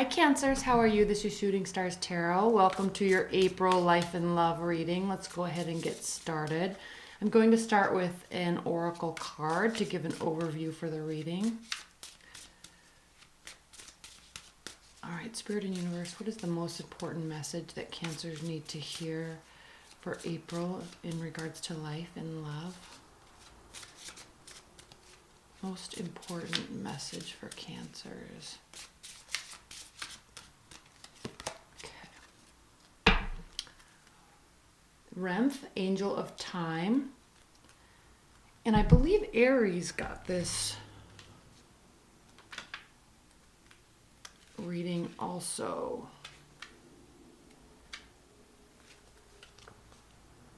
Hi Cancers, how are you? This is Shooting Stars Tarot. Welcome to your April Life and Love reading. Let's go ahead and get started. I'm going to start with an oracle card to give an overview for the reading. All right, Spirit and Universe, what is the most important message that Cancers need to hear for April in regards to life and love? Most important message for Cancers. Renth, Angel of Time. And I believe Aries got this reading also.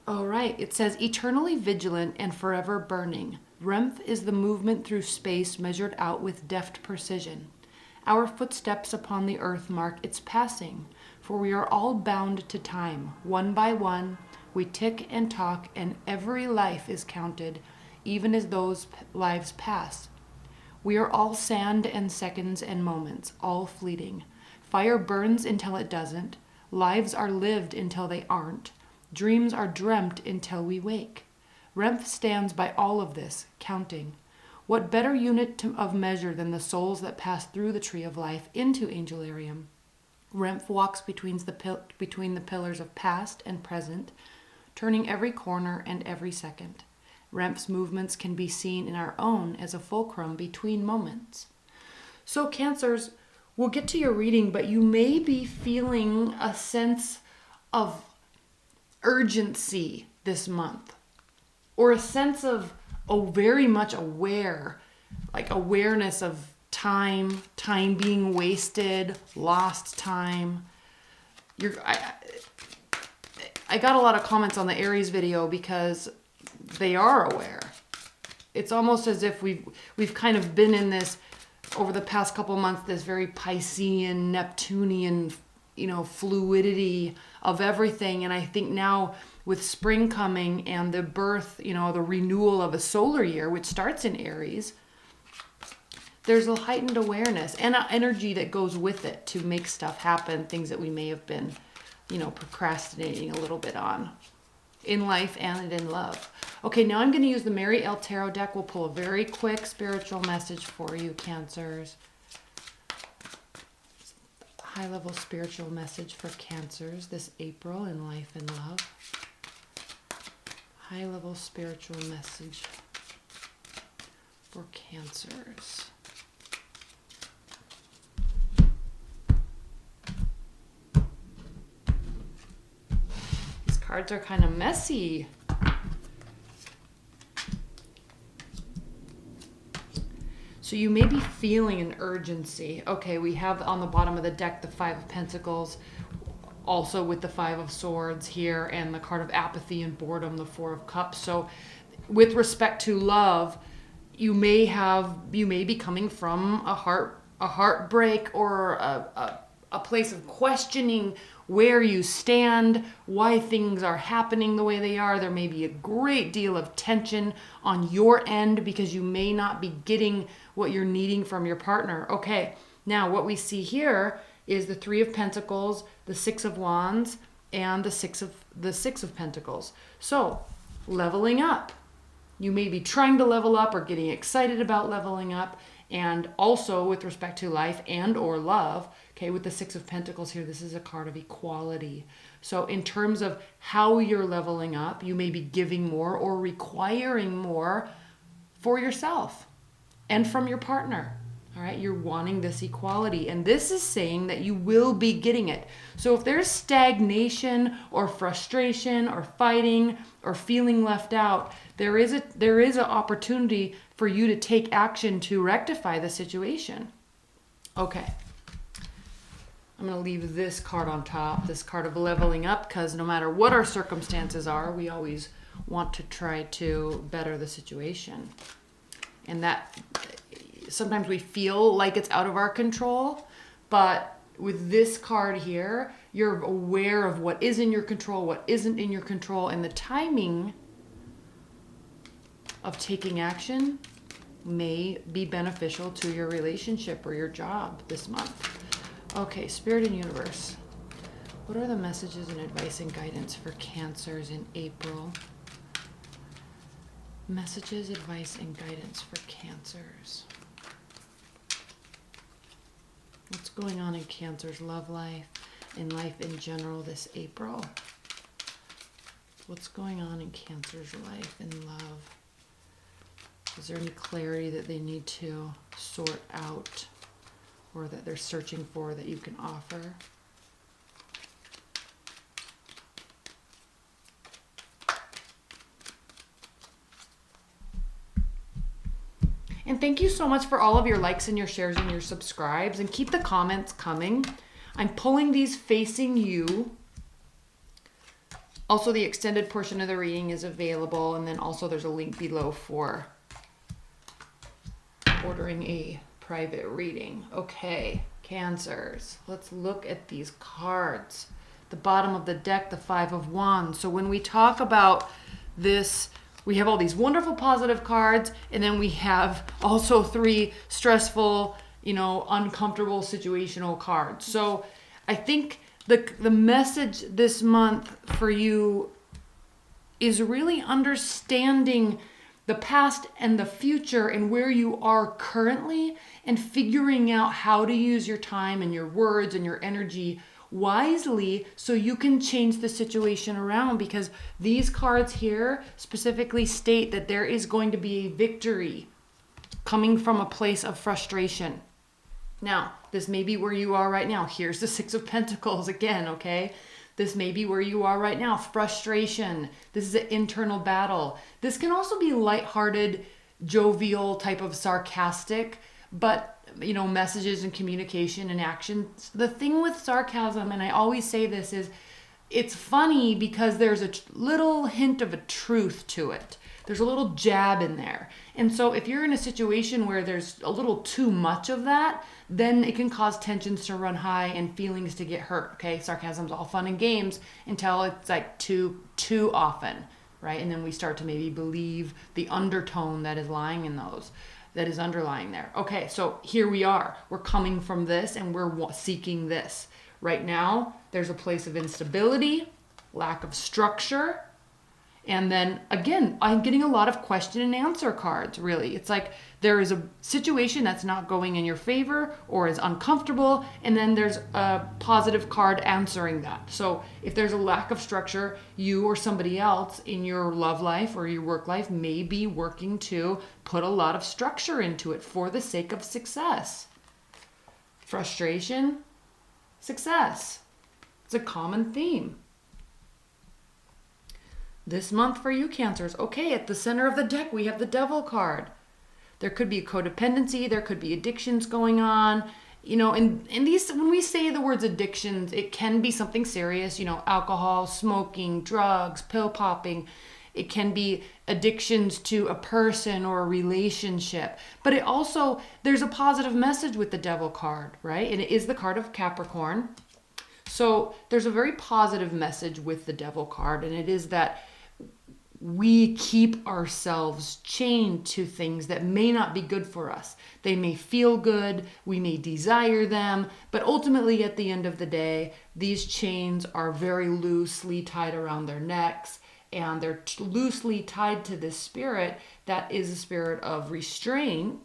All right, it says, eternally vigilant and forever burning. Renth is the movement through space measured out with deft precision. Our footsteps upon the earth mark its passing, for we are all bound to time. One by one, we tick and talk, and every life is counted, even as those lives pass. We are all sand and seconds and moments, all fleeting. Fire burns until it doesn't. Lives are lived until they aren't. Dreams are dreamt until we wake. Renth stands by all of this, counting. What better unit of measure than the souls that pass through the tree of life into Angelarium? Renth walks between the pillars of past and present, turning every corner and every second. Renth's movements can be seen in our own as a fulcrum between moments. So Cancers, we'll get to your reading, but you may be feeling a sense of urgency this month, or a sense of very much awareness of time being wasted, lost time. I got a lot of comments on the Aries video because they are aware. It's almost as if we've kind of been in this over the past couple months, this very Piscean, Neptunian, fluidity of everything. And I think now with spring coming and the birth, the renewal of a solar year, which starts in Aries, there's a heightened awareness and an energy that goes with it to make stuff happen, things that we may have been procrastinating a little bit on in life and in love. Okay, now I'm going to use the Mary L. Tarot deck. We'll pull a very quick spiritual message for you, Cancers. High-level spiritual message for Cancers this April in life and love. High-level spiritual message for Cancers. Cards are kind of messy. So you may be feeling an urgency. Okay, we have on the bottom of the deck the Five of Pentacles, also with the Five of Swords here, and the card of apathy and boredom, the Four of Cups. So with respect to love, you may be coming from a heartbreak or a place of questioning where you stand, why things are happening the way they are. There may be a great deal of tension on your end because you may not be getting what you're needing from your partner. Okay, now what we see here is the Three of Pentacles, the Six of Wands, and the Six of Pentacles. So, leveling up. You may be trying to level up or getting excited about leveling up. And also with respect to life and or love, okay, with the Six of Pentacles here, this is a card of equality. So in terms of how you're leveling up, you may be giving more or requiring more for yourself and from your partner. All right, you're wanting this equality. And this is saying that you will be getting it. So if there's stagnation or frustration or fighting or feeling left out, there is an opportunity for you to take action to rectify the situation. Okay. I'm going to leave this card on top, this card of leveling up, because no matter what our circumstances are, we always want to try to better the situation. And that sometimes we feel like it's out of our control, but with this card here, you're aware of what is in your control, what isn't in your control, and the timing of taking action may be beneficial to your relationship or your job this month. Okay, Spirit and Universe. What are the messages and advice and guidance for Cancers in April? Messages, advice, and guidance for Cancers. What's going on in Cancer's love life and life in general this April? What's going on in Cancer's life and love? Is there any clarity that they need to sort out or that they're searching for that you can offer? And thank you so much for all of your likes and your shares and your subscribes. And keep the comments coming. I'm pulling these facing you. Also, the extended portion of the reading is available. And then also there's a link below for ordering a private reading. Okay, Cancers. Let's look at these cards. The bottom of the deck, the Five of Wands. So when we talk about this, we have all these wonderful positive cards, and then we have also 3 stressful, uncomfortable situational cards. So I think the message this month for you is really understanding the past and the future and where you are currently and figuring out how to use your time and your words and your energy wisely so you can change the situation around, because these cards here specifically state that there is going to be a victory coming from a place of frustration. Now, this may be where you are right now. Here's the Six of Pentacles again, okay? This may be where you are right now. Frustration. This is an internal battle. This can also be lighthearted, jovial, type of sarcastic, but messages and communication and actions. The thing with sarcasm, and I always say this, is it's funny because there's a little hint of a truth to it. There's a little jab in there. And so if you're in a situation where there's a little too much of that, then it can cause tensions to run high and feelings to get hurt. Okay, sarcasm's all fun and games until it's like too often, right? And then we start to maybe believe the undertone that is lying in those, that is underlying there. Okay, so here we are. We're coming from this and we're seeking this. Right now, there's a place of instability, lack of structure. And then again, I'm getting a lot of question and answer cards, really. It's like there is a situation that's not going in your favor or is uncomfortable, and then there's a positive card answering that. So if there's a lack of structure, you or somebody else in your love life or your work life may be working to put a lot of structure into it for the sake of success. Frustration, success. It's a common theme. This month for you, Cancers. Okay, at the center of the deck, we have the Devil card. There could be codependency. There could be addictions going on. And these, when we say the words addictions, it can be something serious, alcohol, smoking, drugs, pill popping. It can be addictions to a person or a relationship. But it also, there's a positive message with the Devil card, right? And it is the card of Capricorn. So there's a very positive message with the Devil card, and it is that we keep ourselves chained to things that may not be good for us. They may feel good, we may desire them, but ultimately at the end of the day, these chains are very loosely tied around their necks, and they're loosely tied to this spirit that is a spirit of restraint.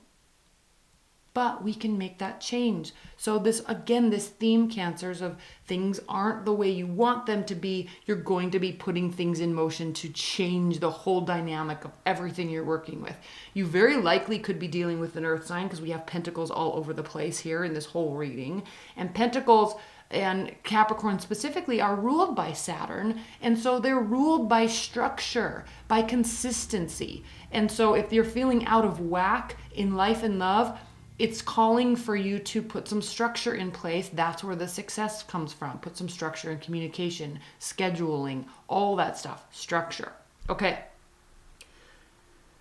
But we can make that change. So this theme, Cancers, of things aren't the way you want them to be, you're going to be putting things in motion to change the whole dynamic of everything you're working with. You very likely could be dealing with an earth sign, because we have pentacles all over the place here in this whole reading. And pentacles and Capricorn specifically are ruled by Saturn. And so they're ruled by structure, by consistency. And so if you're feeling out of whack in life and love, it's calling for you to put some structure in place. That's where the success comes from. Put some structure in communication, scheduling, all that stuff. Structure. Okay.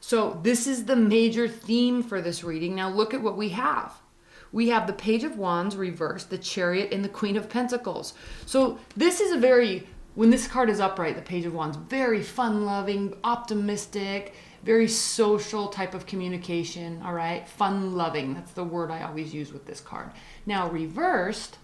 So this is the major theme for this reading. Now look at what we have. We have the Page of Wands reversed, the Chariot, and the Queen of Pentacles. So this is when this card is upright, the Page of Wands, very fun-loving, optimistic, very social type of communication, all right? Fun-loving, that's the word I always use with this card. Now, reversed,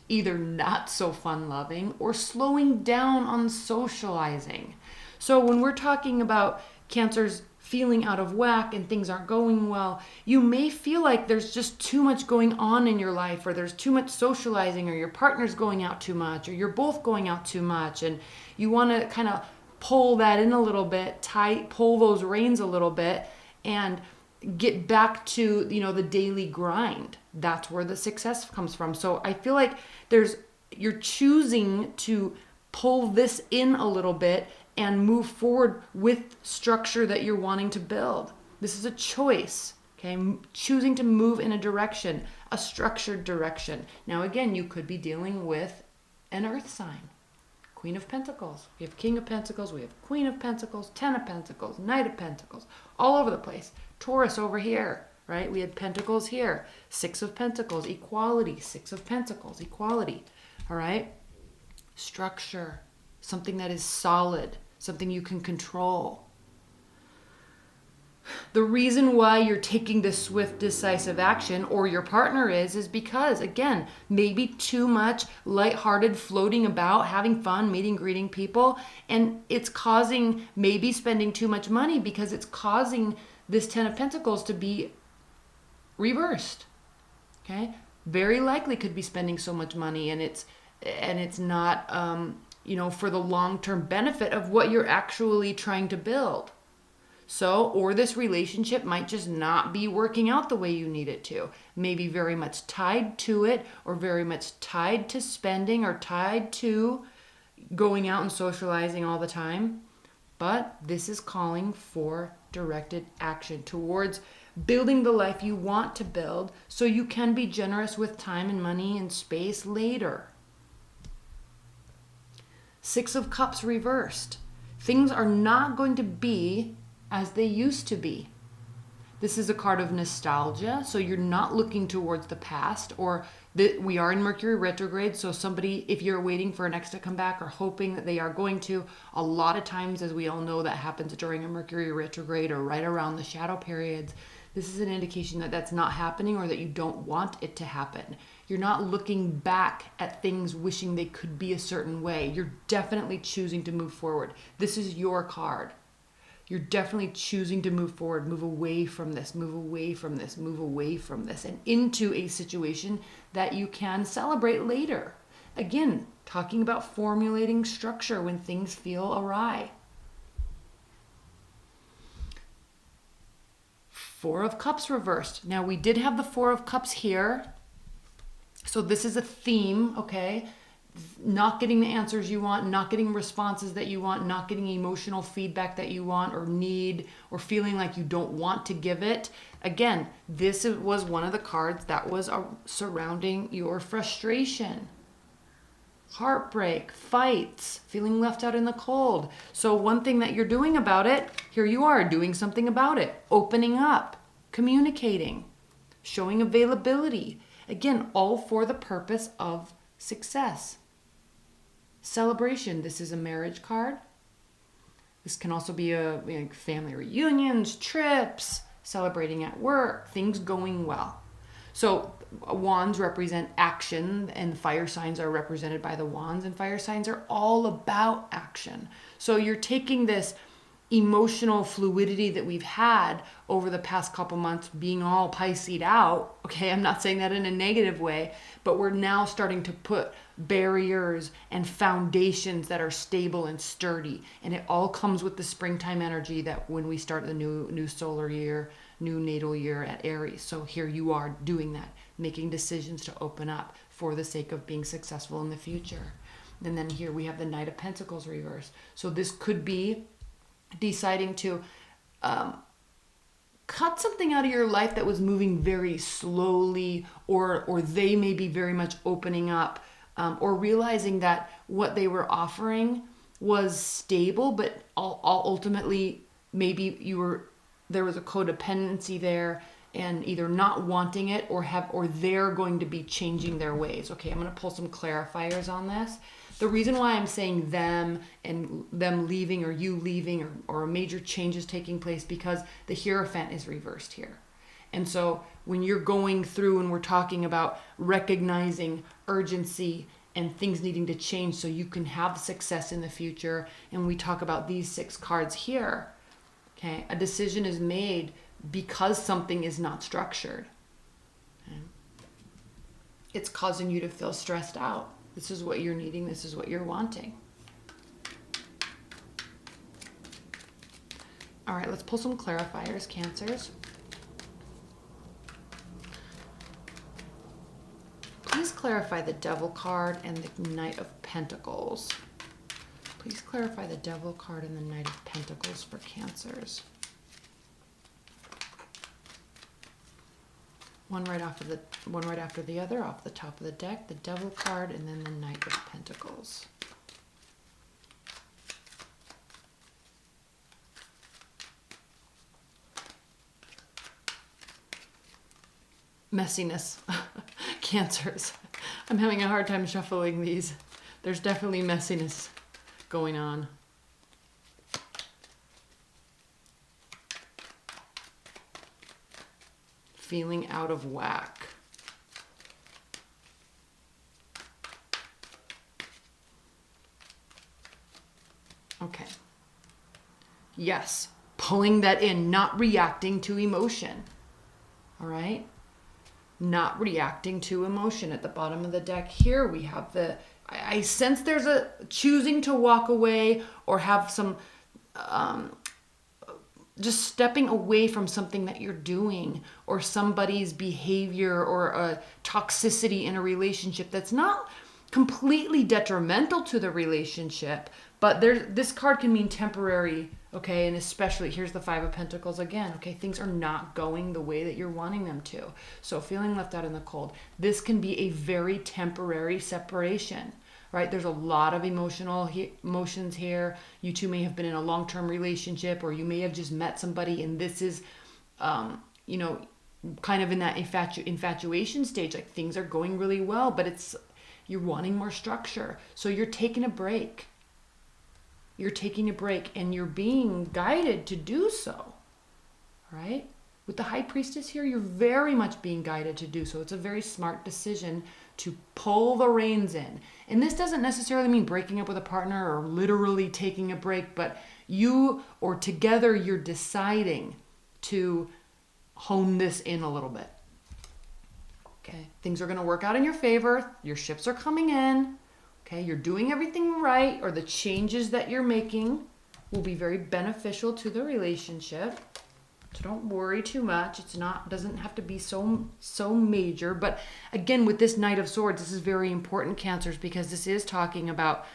either not so fun loving or slowing down on socializing. So when we're talking about Cancer's feeling out of whack and things aren't going well, you may feel like there's just too much going on in your life, or there's too much socializing, or your partner's going out too much, or you're both going out too much, and you want to kind of pull that in a little bit, pull those reins a little bit, and get back to, you know, the daily grind. That's where the success comes from. So I feel like you're choosing to pull this in a little bit and move forward with structure that you're wanting to build. This is a choice, okay? Choosing to move in a direction, a structured direction. Now, again, you could be dealing with an earth sign. Queen of Pentacles. We have King of Pentacles. We have Queen of Pentacles, Ten of Pentacles, Knight of Pentacles, all over the place. Taurus over here, right? We had Pentacles here. Six of Pentacles, equality. Six of Pentacles, equality. All right? Structure. Something that is solid. Something you can control. The reason why you're taking this swift, decisive action, or your partner is because, again, maybe too much lighthearted floating about, having fun, meeting, greeting people, and it's causing maybe spending too much money because it's causing this Ten of Pentacles to be reversed. Okay? Very likely could be spending so much money, and it's not for the long-term benefit of what you're actually trying to build. So, or this relationship might just not be working out the way you need it to. Maybe very much tied to it, or very much tied to spending, or tied to going out and socializing all the time. But this is calling for directed action towards building the life you want to build, so you can be generous with time and money and space later. Six of Cups reversed. Things are not going to be as they used to be. This is a card of nostalgia, so you're not looking towards the past, or we are in Mercury retrograde, so somebody, if you're waiting for an ex to come back or hoping that they are going to, a lot of times, as we all know, that happens during a Mercury retrograde or right around the shadow periods. This is an indication that that's not happening, or that you don't want it to happen. You're not looking back at things wishing they could be a certain way. You're definitely choosing to move forward. This is your card. You're definitely choosing to move forward, move away from this, move away from this, move away from this, and into a situation that you can celebrate later. Again, talking about formulating structure when things feel awry. Four of Cups reversed. Now, we did have the Four of Cups here. So this is a theme, okay? Not getting the answers you want, not getting responses that you want, not getting emotional feedback that you want or need, or feeling like you don't want to give it. Again, this was one of the cards that was surrounding your frustration. Heartbreak, fights, feeling left out in the cold. So one thing that you're doing about it, here you are doing something about it. Opening up, communicating, showing availability. Again, all for the purpose of success. Celebration. This is a marriage card. This can also be family reunions, trips, celebrating at work, things going well. So wands represent action, and fire signs are represented by the wands, and fire signs are all about action. So you're taking this emotional fluidity that we've had over the past couple months, being all Pisce'd out. Okay, I'm not saying that in a negative way, but we're now starting to put barriers and foundations that are stable and sturdy. And it all comes with the springtime energy that when we start the new solar year, new natal year at Aries. So here you are doing that, making decisions to open up for the sake of being successful in the future. And then here we have the Knight of Pentacles reversed. So this could be deciding to cut something out of your life that was moving very slowly, or they may be very much opening up, or realizing that what they were offering was stable, but ultimately maybe there was a codependency there, and either not wanting it or they're going to be changing their ways. Okay, I'm going to pull some clarifiers on this. The reason why I'm saying them and them leaving, or you leaving, or major changes taking place, because the Hierophant is reversed here. And so when you're going through and we're talking about recognizing urgency and things needing to change so you can have success in the future, and we talk about these 6 cards here, okay, a decision is made because something is not structured. Okay? It's causing you to feel stressed out. This is what you're needing. This is what you're wanting. All right, let's pull some clarifiers, Cancers. Please clarify the Devil card and the Knight of Pentacles. Please clarify the Devil card and the Knight of Pentacles for Cancers. One right after the other, off the top of the deck, the Devil card and then the Knight of Pentacles. Messiness. Cancers. I'm having a hard time shuffling these. There's definitely messiness going on. Feeling out of whack. Okay. Yes. Pulling that in, not reacting to emotion. All right? Not reacting to emotion. At the bottom of the deck here, we have I sense there's a choosing to walk away or have some, just stepping away from something that you're doing or somebody's behavior or a toxicity in a relationship that's not completely detrimental to the relationship, but this card can mean temporary, okay? And especially, here's the 5 of Pentacles again, okay? Things are not going the way that you're wanting them to. So feeling left out in the cold. This can be a very temporary separation, right? There's a lot of emotions here. You two may have been in a long-term relationship, or you may have just met somebody and this is, kind of in that infatuation stage. Like things are going really well, but you're wanting more structure. So you're taking a break. You're taking a break and you're being guided to do so, right? With the High Priestess here, you're very much being guided to do so. It's a very smart decision to pull the reins in. And this doesn't necessarily mean breaking up with a partner or literally taking a break, but you or together you're deciding to hone this in a little bit. Okay, things are going to work out in your favor. Your ships are coming in. Okay, you're doing everything right, or the changes that you're making will be very beneficial to the relationship. So don't worry too much. Doesn't have to be so major. But again, with this Knight of Swords, this is very important, Cancers, because this is talking about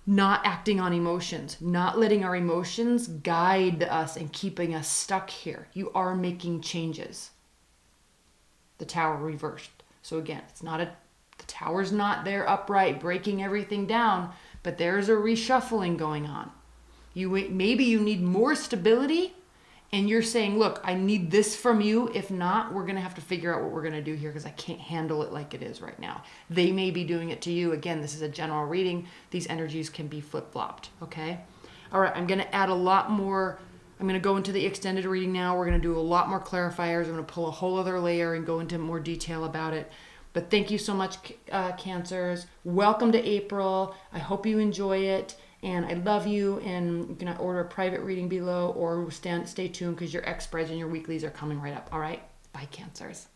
not acting on emotions, not letting our emotions guide us and keeping us stuck here. You are making changes. The Tower reversed. So again, the Tower's not there upright, breaking everything down, but there's a reshuffling going on. Maybe you need more stability, and you're saying, look, I need this from you. If not, we're going to have to figure out what we're going to do here because I can't handle it like it is right now. They may be doing it to you. Again, this is a general reading. These energies can be flip-flopped, okay? All right, I'm going to add a lot more. I'm going to go into the extended reading now. We're going to do a lot more clarifiers. I'm going to pull a whole other layer and go into more detail about it. But thank you so much, Cancers. Welcome to April. I hope you enjoy it. And I love you. And you can order a private reading below or stay tuned because your X spreads and your weeklies are coming right up. All right? Bye, Cancers.